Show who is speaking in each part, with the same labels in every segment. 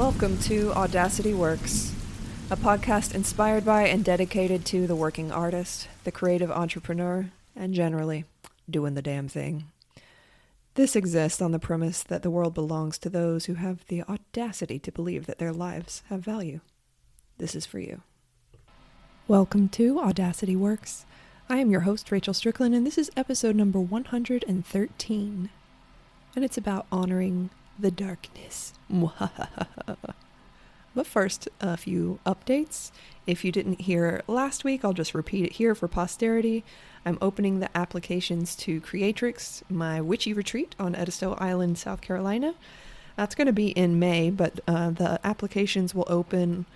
Speaker 1: Welcome to Audacity Works, a podcast inspired by and dedicated to the working artist, the creative entrepreneur, and generally, doing the damn thing. This exists on the premise that the world belongs to those who have the audacity to believe that their lives have value. This is for you. Welcome to Audacity Works. I am your host, Rachel Strickland, and this is episode number 113. And it's about honoring the darkness. But first, a few updates. If you didn't hear last week, I'll just repeat it here for posterity. I'm opening the applications to Creatrix, my witchy retreat on Edisto Island, South Carolina. That's going to be in May, but the applications will open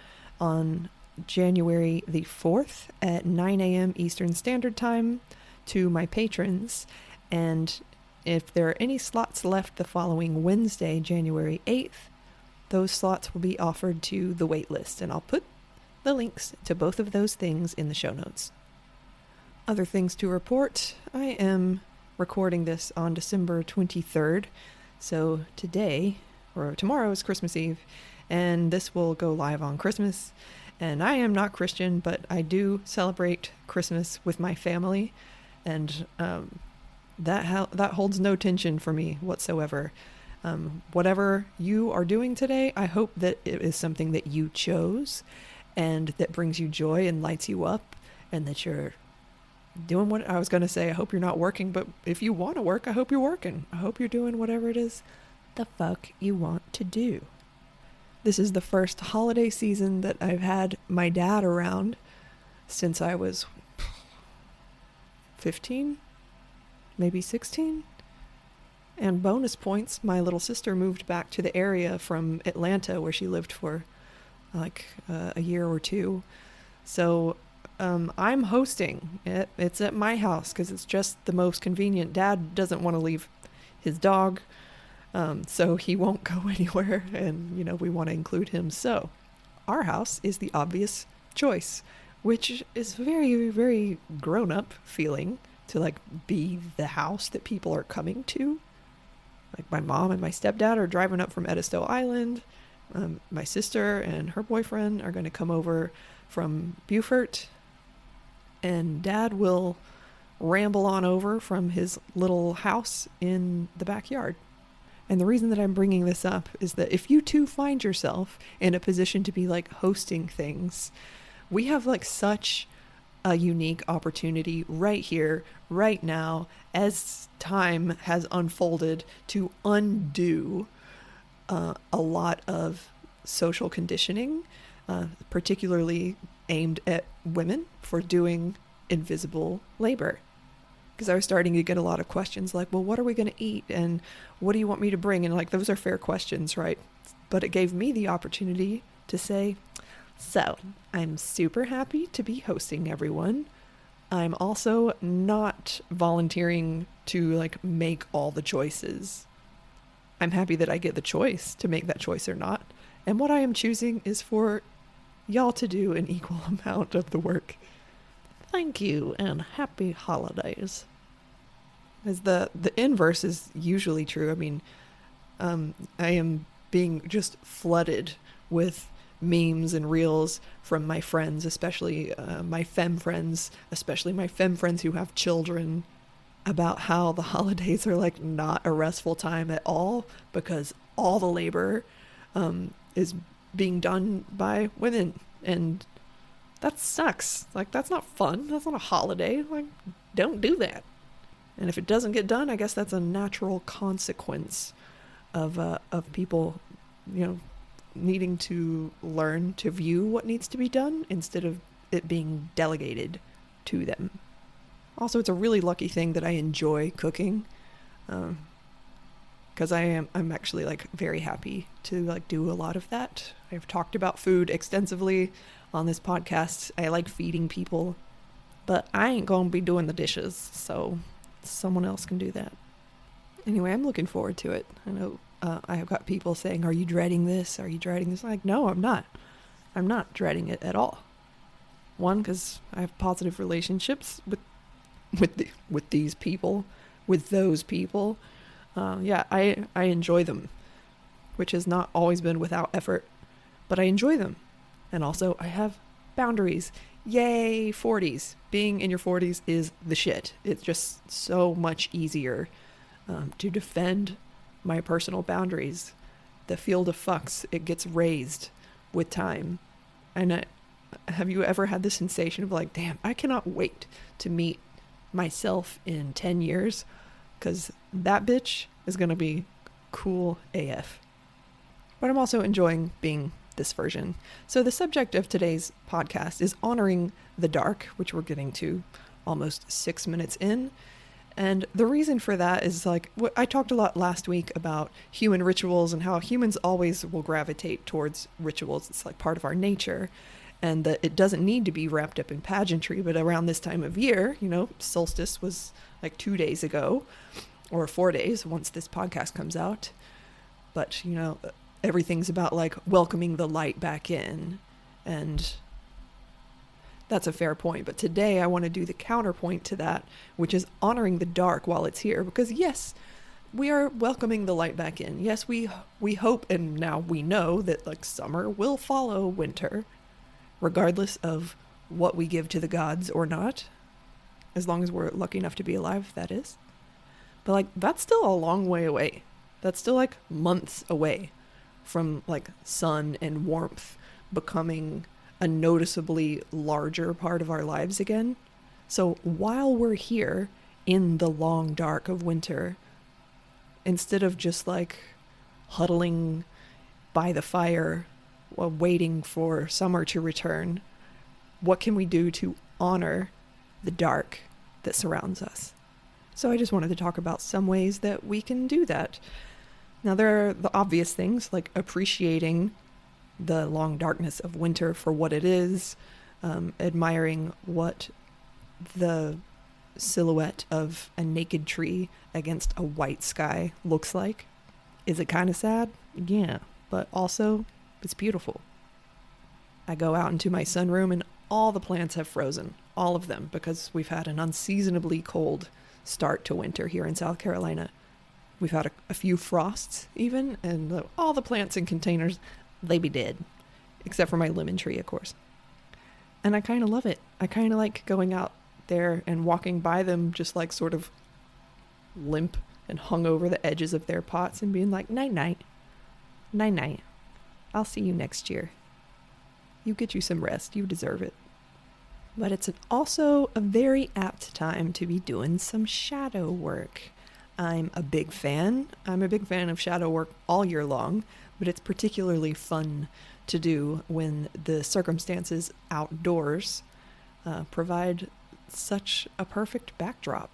Speaker 1: on January the 4th at 9 a.m. Eastern Standard Time to my patrons. And if there are any slots left the following Wednesday, January 8th, those slots will be offered to the waitlist, and I'll put the links to both of those things in the show notes. Other things to report. I am recording this on December 23rd, so today, or tomorrow, is Christmas Eve, and this will go live on Christmas. And I am not Christian, but I do celebrate Christmas with my family, and that holds no tension for me whatsoever. Whatever you are doing today, I hope that it is something that you chose and that brings you joy and lights you up, and that you're doing what I was going to say. I hope you're not working, but if you want to work, I hope you're working. I hope you're doing whatever it is the fuck you want to do. This is the first holiday season that I've had my dad around since I was 15, maybe 16. And bonus points, my little sister moved back to the area from Atlanta, where she lived for like a year or two. So I'm hosting it. It's at my house because it's just the most convenient. Dad doesn't want to leave his dog, so he won't go anywhere, and we want to include him. So our house is the obvious choice, which is very, very grown-up feeling to like be the house that people are coming to. Like my mom and my stepdad are driving up from Edisto Island. My sister and her boyfriend are going to come over from Beaufort. And Dad will ramble on over from his little house in the backyard. And the reason that I'm bringing this up is that if you too find yourself in a position to be like hosting things, we have like such a unique opportunity right here, right now, as time has unfolded, to undo a lot of social conditioning, particularly aimed at women for doing invisible labor. Because I was starting to get a lot of questions like, well, what are we going to eat? And what do you want me to bring? And like, those are fair questions, right? But it gave me the opportunity to say, so I'm super happy to be hosting everyone. I'm also not volunteering to like make all the choices. I'm happy that I get the choice to make that choice or not. And what I am choosing is for y'all to do an equal amount of the work. Thank you and happy holidays. As the inverse is usually true. I mean, I am being just flooded with memes and reels from my friends, especially my femme friends who have children, about how the holidays are like not a restful time at all because all the labor is being done by women, and that sucks. Like, that's not fun. That's not a holiday. Like, don't do that. And if it doesn't get done, I guess that's a natural consequence of people, needing to learn to view what needs to be done instead of it being delegated to them. Also, it's a really lucky thing that I enjoy cooking, because I'm actually like very happy to like do a lot of that. I've talked about food extensively on this podcast. I like feeding people, but I ain't gonna be doing the dishes, so someone else can do that. Anyway, I'm looking forward to it. I know I have got people saying, are you dreading this? Are you dreading this? I'm like, no, I'm not. I'm not dreading it at all. One, because I have positive relationships with these people, with those people. I enjoy them, which has not always been without effort. but I enjoy them. And also I have boundaries. Yay, 40s. Being in your 40s is the shit. It's just so much easier to defend my personal boundaries. The field of fucks, it gets raised with time. And have you ever had the sensation of like, damn, I cannot wait to meet myself in 10 years? Because that bitch is going to be cool AF. But I'm also enjoying being this version. So the subject of today's podcast is honoring the dark, which we're getting to almost 6 minutes in. And the reason for that is like, I talked a lot last week about human rituals and how humans always will gravitate towards rituals. It's like part of our nature, and that it doesn't need to be wrapped up in pageantry. But around this time of year, solstice was like 2 days ago, or 4 days once this podcast comes out. But, everything's about like welcoming the light back in, and that's a fair point. But today I want to do the counterpoint to that, which is honoring the dark while it's here. Because yes, we are welcoming the light back in. Yes, we hope, and now we know that like summer will follow winter, regardless of what we give to the gods or not, as long as we're lucky enough to be alive, that is. But like, that's still a long way away. That's still like months away from like sun and warmth becoming a noticeably larger part of our lives again. So while we're here in the long dark of winter, instead of just like huddling by the fire while waiting for summer to return, what can we do to honor the dark that surrounds us? So I just wanted to talk about some ways that we can do that. Now, there are the obvious things like appreciating the long darkness of winter for what it is, admiring what the silhouette of a naked tree against a white sky looks like. Is it kind of sad? Yeah, but also it's beautiful. I go out into my sunroom and all the plants have frozen, all of them, because we've had an unseasonably cold start to winter here in South Carolina. We've had a few frosts even, and all the plants in containers, they be dead. Except for my lemon tree, of course. And I kind of love it. I kind of like going out there and walking by them just like sort of limp and hung over the edges of their pots and being like, night-night. Night-night. I'll see you next year. You get you some rest. You deserve it. But it's also a very apt time to be doing some shadow work. I'm a big fan. I'm a big fan of shadow work all year long, but it's particularly fun to do when the circumstances outdoors provide such a perfect backdrop.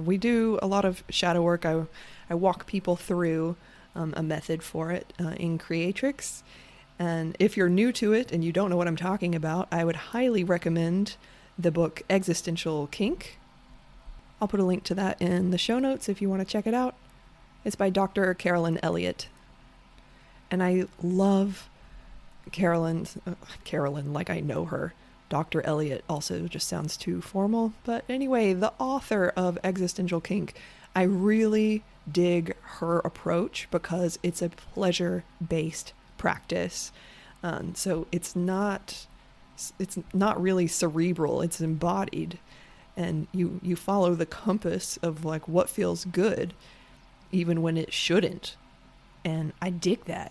Speaker 1: We do a lot of shadow work. I walk people through a method for it in Creatrix. And if you're new to it and you don't know what I'm talking about, I would highly recommend the book Existential Kink. I'll put a link to that in the show notes if you want to check it out. It's by Dr. Carolyn Elliott. And I love Carolyn like I know her. Dr. Elliott also just sounds too formal. But anyway, the author of Existential Kink, I really dig her approach because it's a pleasure-based practice. So it's not really cerebral, it's embodied. And you follow the compass of like what feels good, even when it shouldn't. And I dig that.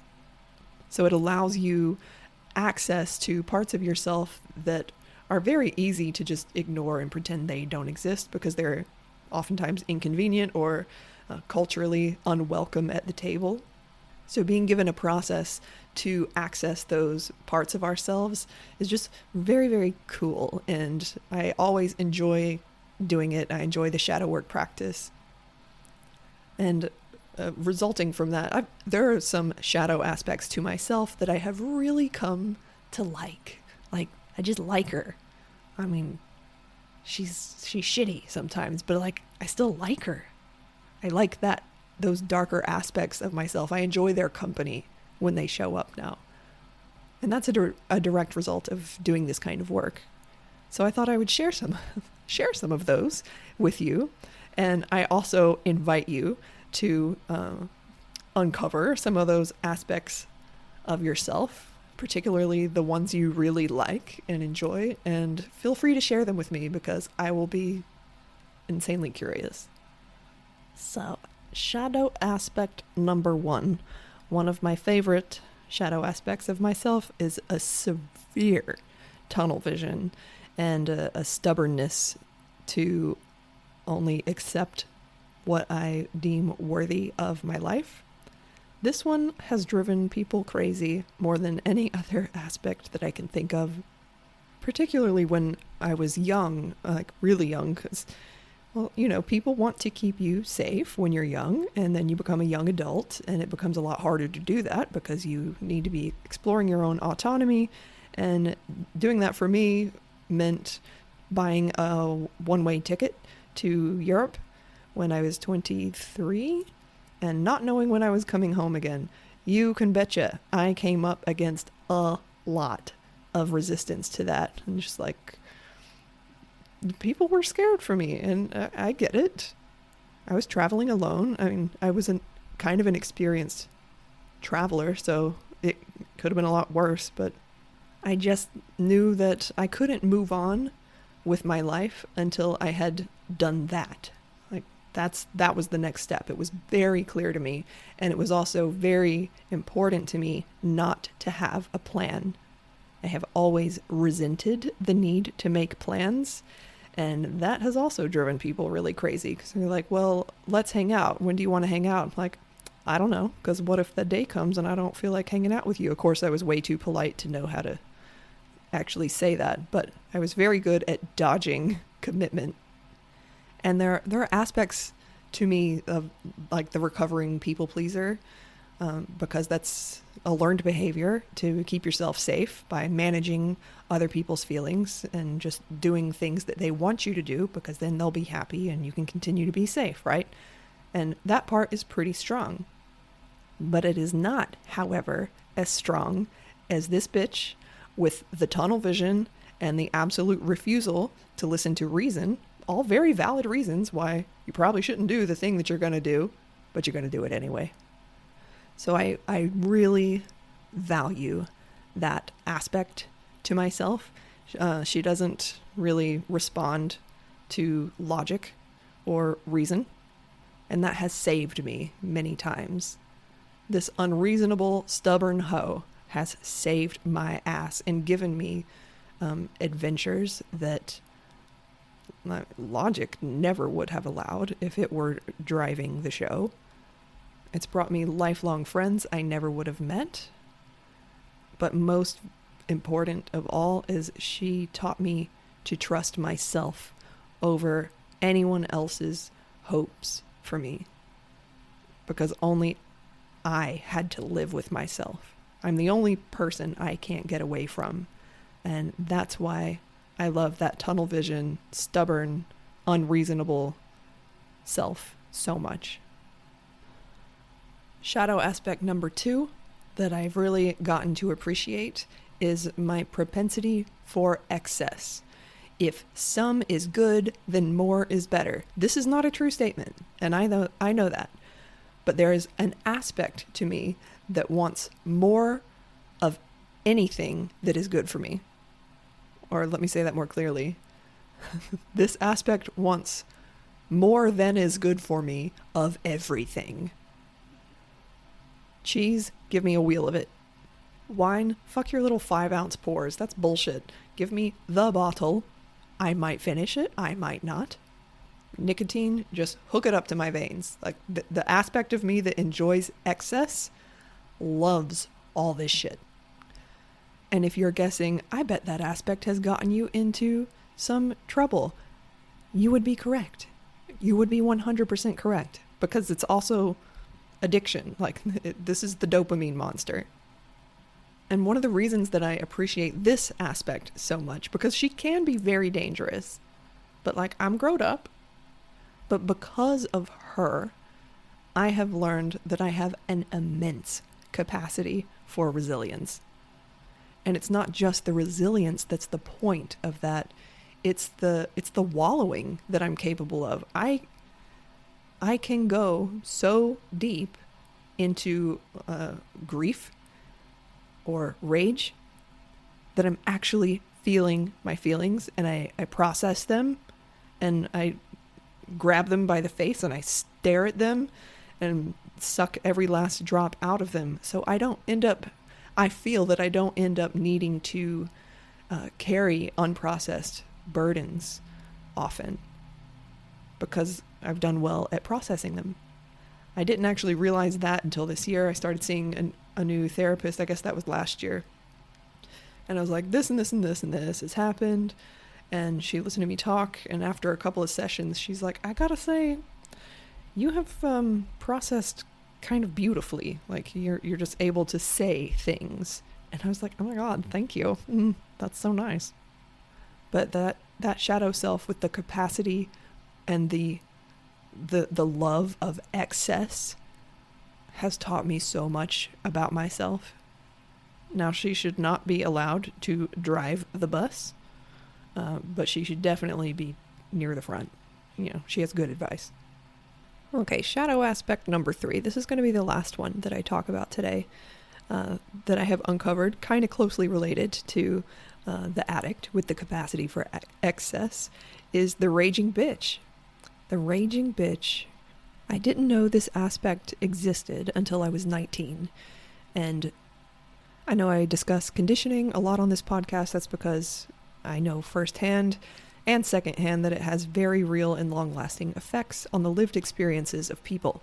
Speaker 1: So it allows you access to parts of yourself that are very easy to just ignore and pretend they don't exist because they're oftentimes inconvenient or culturally unwelcome at the table. So being given a process to access those parts of ourselves is just very, very cool. And I always enjoy doing it. I enjoy the shadow work practice. And resulting from that, there are some shadow aspects to myself that I have really come to like. Like, I just like her. I mean, she's shitty sometimes, but like, I still like her. I like those darker aspects of myself. I enjoy their company when they show up now. And that's a direct result of doing this kind of work. So I thought I would share some of those with you. And I also invite you to uncover some of those aspects of yourself, particularly the ones you really like and enjoy, and feel free to share them with me because I will be insanely curious. So, shadow aspect number 1. One of my favorite shadow aspects of myself is a severe tunnel vision and a stubbornness to only accept what I deem worthy of my life. This one has driven people crazy more than any other aspect that I can think of, particularly when I was young, like really young, because, well, you know, people want to keep you safe when you're young, and then you become a young adult, and it becomes a lot harder to do that because you need to be exploring your own autonomy, and doing that for me meant buying a one-way ticket to Europe when I was 23 and not knowing when I was coming home again. You can betcha I came up against a lot of resistance to that, and just like, people were scared for me, and I get it. I was traveling alone. I mean, I was kind of an experienced traveler, so it could have been a lot worse, but I just knew that I couldn't move on with my life until I had done that. Like, that was the next step. It was very clear to me, and it was also very important to me not to have a plan. I have always resented the need to make plans, and that has also driven people really crazy because they're like, well, let's hang out. When do you want to hang out? I'm like, I don't know, because what if the day comes and I don't feel like hanging out with you? Of course, I was way too polite to know how to actually say that, but I was very good at dodging commitment. And there are aspects to me of like the recovering people pleaser, because that's a learned behavior to keep yourself safe by managing other people's feelings and just doing things that they want you to do, because then they'll be happy and you can continue to be safe, right? And that part is pretty strong. But it is not, however, as strong as this bitch with the tunnel vision and the absolute refusal to listen to reason, all very valid reasons why you probably shouldn't do the thing that you're going to do, but you're going to do it anyway. So I really value that aspect to myself. She doesn't really respond to logic or reason, and that has saved me many times. This unreasonable, stubborn hoe has saved my ass and given me adventures that logic never would have allowed if it were driving the show. It's brought me lifelong friends I never would have met. But most important of all is she taught me to trust myself over anyone else's hopes for me. Because only I had to live with myself. I'm the only person I can't get away from. And that's why I love that tunnel vision, stubborn, unreasonable self so much. Shadow aspect number 2 that I've really gotten to appreciate is my propensity for excess. If some is good, then more is better. This is not a true statement, and I know that. But there is an aspect to me that wants more of anything that is good for me. Or let me say that more clearly. This aspect wants more than is good for me of everything. Cheese, give me a wheel of it. Wine, fuck your little 5-ounce pours. That's bullshit. Give me the bottle. I might finish it. I might not. Nicotine, just hook it up to my veins. Like the aspect of me that enjoys excess loves all this shit. And if you're guessing, I bet that aspect has gotten you into some trouble, you would be correct. You would be 100% correct, because it's also addiction. Like, this is the dopamine monster. And one of the reasons that I appreciate this aspect so much, because she can be very dangerous, but like, I'm grown up, but because of her, I have learned that I have an immense capacity for resilience. And it's not just the resilience that's the point of that. It's the wallowing that I'm capable of. I can go so deep into grief or rage, that I'm actually feeling my feelings, and I process them, and I grab them by the face and I stare at them and suck every last drop out of them. So I feel that I don't end up needing to carry unprocessed burdens often, because I've done well at processing them. I didn't actually realize that until this year. I started seeing a new therapist. I guess that was last year. And I was like, this and this and this and this has happened. And she listened to me talk. And after a couple of sessions, she's like, I gotta say, you have processed kind of beautifully. Like you're just able to say things. And I was like, oh my God, thank you. That's so nice. But that shadow self with the capacity and the love of excess has taught me so much about myself. Now, she should not be allowed to drive the bus, but she should definitely be near the front. She has good advice. Okay, shadow aspect number 3. This is going to be the last one that I talk about today, that I have uncovered, kind of closely related to the addict with the capacity for excess, is the raging bitch. The raging bitch. I didn't know this aspect existed until I was 19. And I know I discuss conditioning a lot on this podcast. That's because I know firsthand and secondhand that it has very real and long-lasting effects on the lived experiences of people.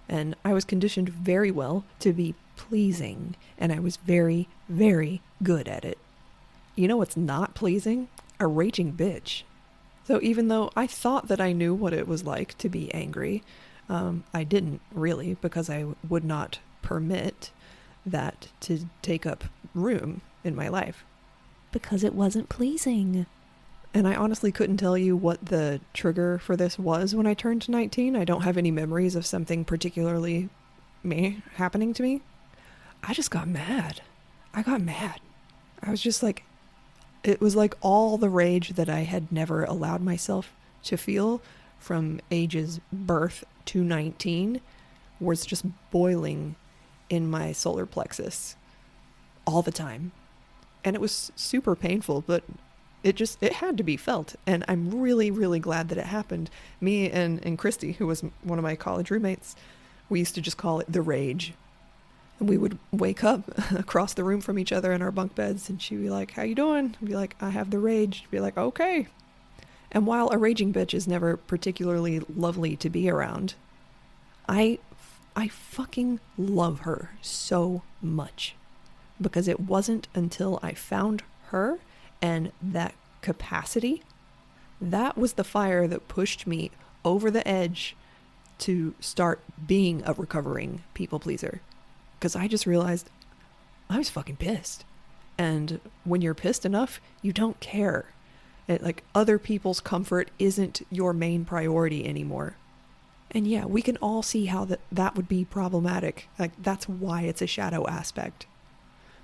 Speaker 1: And I was conditioned very well to be pleasing, and I was very, very good at it. You know what's not pleasing? A raging bitch. So even though I thought that I knew what it was like to be angry, I didn't really, because I would not permit that to take up room in my life. Because it wasn't pleasing. And I honestly couldn't tell you what the trigger for this was when I turned 19. I don't have any memories of something particularly happening to me. I just got mad. I was just like, it was like all the rage that I had never allowed myself to feel from ages birth to 19 was just boiling in my solar plexus all the time. And it was super painful, but it had to be felt. And I'm really, really glad that it happened. Me and Christy, who was one of my college roommates, we used to just call it the rage. And we would wake up across the room from each other in our bunk beds, and she'd be like, how you doing? I'd be like, I have the rage. She'd be like, okay. And while a raging bitch is never particularly lovely to be around, I fucking love her so much, because it wasn't until I found her and that capacity, that was the fire that pushed me over the edge to start being a recovering people pleaser. Because I just realized I was fucking pissed. And when you're pissed enough, you don't care. Other people's comfort isn't your main priority anymore. And yeah, we can all see how that would be problematic. That's why it's a shadow aspect.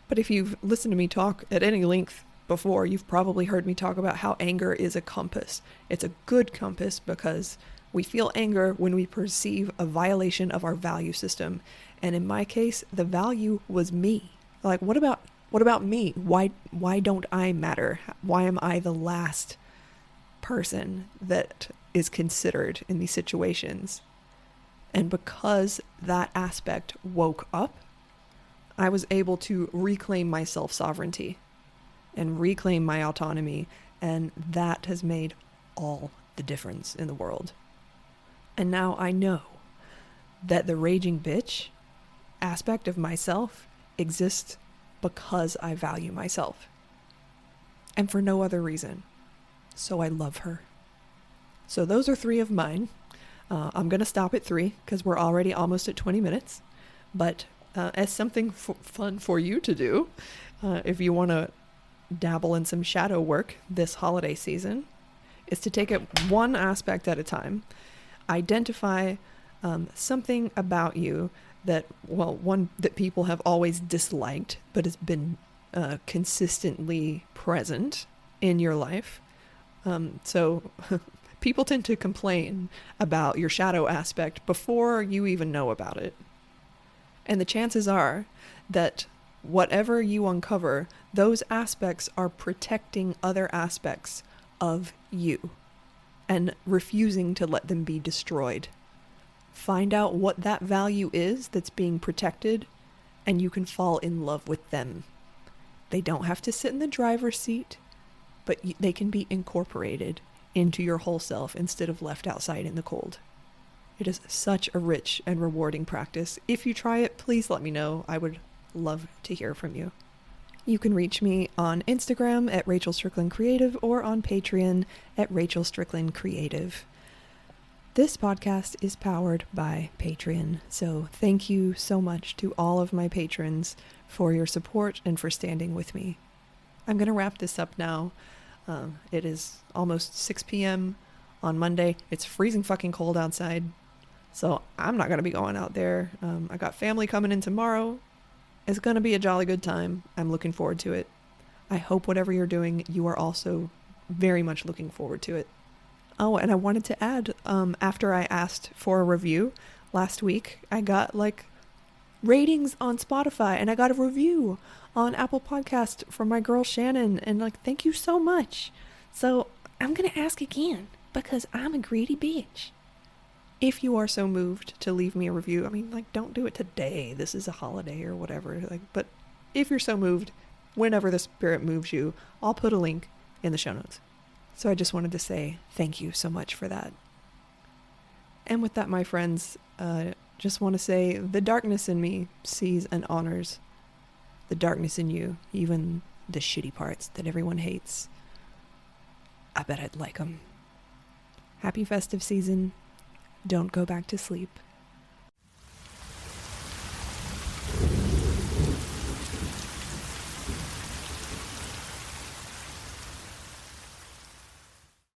Speaker 1: But if you've listened to me talk at any length before, you've probably heard me talk about how anger is a compass. It's a good compass because we feel anger when we perceive a violation of our value system. And in my case, the value was me. What about me? Why don't I matter? Why am I the last person that is considered in these situations? And because that aspect woke up, I was able to reclaim my self-sovereignty and reclaim my autonomy, and that has made all the difference in the world. And now I know that the raging bitch aspect of myself exists because I value myself, and for no other reason. So I love her. So those are 3 of mine. I'm going to stop at 3 because we're already almost at 20 minutes. But as something fun for you to do, if you want to dabble in some shadow work this holiday season, is to take it one aspect at a time. Identify something about you one that people have always disliked, but has been consistently present in your life. So people tend to complain about your shadow aspect before you even know about it. And the chances are that whatever you uncover, those aspects are protecting other aspects of you and refusing to let them be destroyed. Find out what that value is that's being protected, and you can fall in love with them. They don't have to sit in the driver's seat, but they can be incorporated into your whole self instead of left outside in the cold. It is such a rich and rewarding practice. If you try it, please let me know. I would love to hear from you. You can reach me on Instagram at Rachel Strickland Creative or on Patreon at Rachel Strickland Creative. This podcast is powered by Patreon, so thank you so much to all of my patrons for your support and for standing with me. I'm going to wrap this up now. It is almost 6 p.m. on Monday. It's freezing fucking cold outside, so I'm not going to be going out there. I got family coming in tomorrow. It's going to be a jolly good time. I'm looking forward to it. I hope whatever you're doing, you are also very much looking forward to it. Oh, and I wanted to add, after I asked for a review last week, I got ratings on Spotify, and I got a review on Apple Podcast from my girl Shannon, and thank you so much. So I'm going to ask again because I'm a greedy bitch. If you are so moved to leave me a review, don't do it today. This is a holiday or whatever. But if you're so moved, whenever the spirit moves you, I'll put a link in the show notes. So I just wanted to say thank you so much for that. And with that, my friends, just want to say the darkness in me sees and honors the darkness in you, even the shitty parts that everyone hates. I bet I'd like them. Happy festive season. Don't go back to sleep.